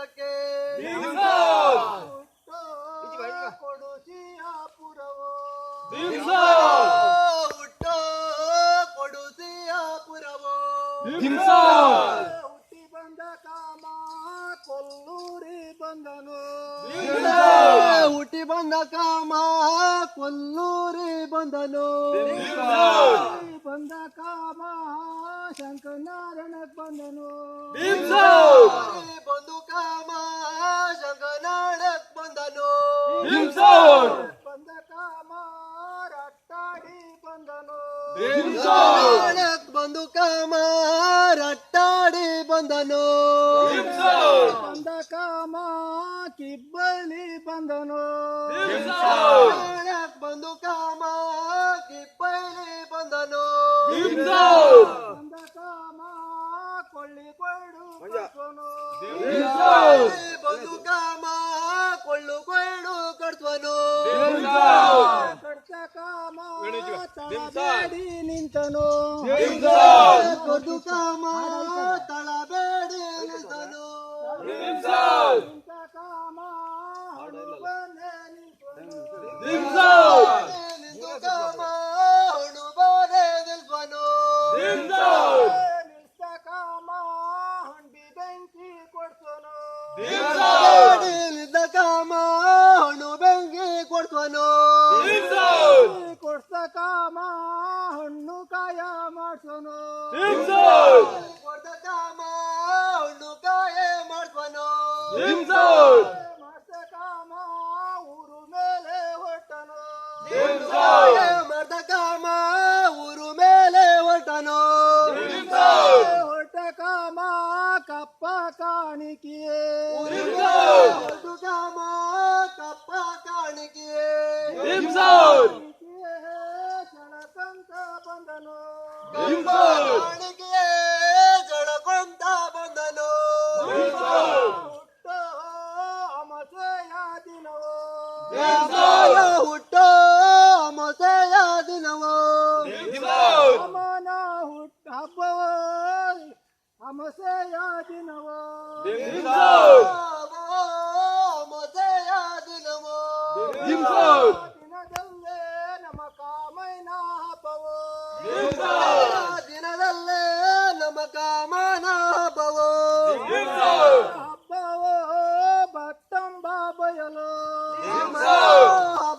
ಬಂದಕ್ಕೆ ಕೊಡು ಸಿಯಾಪುರವೋ ಹುಟ್ಟೋ ಕೊಡು ಸಿಯಾಪುರವೋ ಹುಟ್ಟಿ ಬಂದ ಕಾಮ ಕೊಲ್ಲೂರಿ ಬಂದನು ಹುಟ್ಟಿ ಬಂದ ಕಾಮ ಕೊಲ್ಲೂರಿ ಬಂದನು ಬಂದ ಕಾಮ ಶಂಕರನಾರಾಯಣಕ್ ಬಂದನು ಬಂದು ಕಾಮ ಶಂಕರನಾರಾಯಣಕ್ ಬಂದನು ಬಂದ ಕಾಮ ರಟ್ಟಾಡಿ ಬಂದನು ಬಂದು ಕಾಮ ರಟ್ಟಾಡಿ ಬಂದನು ಬಂದ ಕಾಮ ಕಿಬ್ಬಳಿ ಬಂದನು ಬಂದು ಕಾಮ ಕಿಬ್ಬಳಿ ಬಂದನು ಬಂದ ಕಾಮ ಕೊಳ್ಳಿ ಕೊಡು ಕಟ್ವನು ಬಂದು ಕಾಮ ಕೊಳ್ಳು ಕೊಡು ಕಟ್ವನು ಕಟ್ಟ ಕಾಮ ತಳಬೇಡಿ ನಿಂತನು ಬಂದು ಕಾಮ ತಳಬೇಡಿ ನಿಂತನು ನಿಂತ ಕಾಮ ಹಣ್ಣು ಬಂದೆ ನಿಂತನು ನಿಂತು ಕಾಮ ಹಣ್ಣು ಬಂದೆ ನಿಲ್ವನು ನಿಲ್ಸ ಕಾಮ ಹಂಡಿ ಬೆಂಕಿ ಕೊಡ್ಸನು ನಿಲ್ದ ಕಾಮ ಹಣ್ಣು ಬೆಂಕಿ ಕೊಡ್ಸನು ಕೊಡ್ಸ ಕಾಮ ಹಣ್ಣು ಕಾಯ ಮಾಡ್ಸನು ಕೊಡ್ಸ ಕಾಮ ಹಣ್ಣು ಕಾಯ ಮಾಡ್ಸನು ಮಾಡ್ಸ ಕಾಮ ಊರು ಮೇಲೆ ಹೊಟ್ಟನು ಮಾಡ್ದ ಕಾಮ ಊರು ಮೇಲೆ ಹೊಟ್ಟನು ಹೊಟ್ಟ ಕಾಮ ಕಪ್ಪ ಕಾಣಿಕೆಯೇ ಹೊಟ್ಟು ಕಾಮ ಕಪ್ಪ ಕಾಣಿಕೆಯೇ ಜಳಕಂತ ಬಂದನು ಕಾಣಿಕೆಯೇ ಜಳಕೊಂತ ಬಂದನು ಹುಟ್ಟೋ ಅಮಸೆಯ ದಿನವೋ ಹುಟ್ಟೋ ಅಮಸೆಯ ದಿನವೋ ಅಮನ ಹುಟ್ಟ ಹಬ್ಬವೋ ಅಮಸೆಯ ದಿನವೋ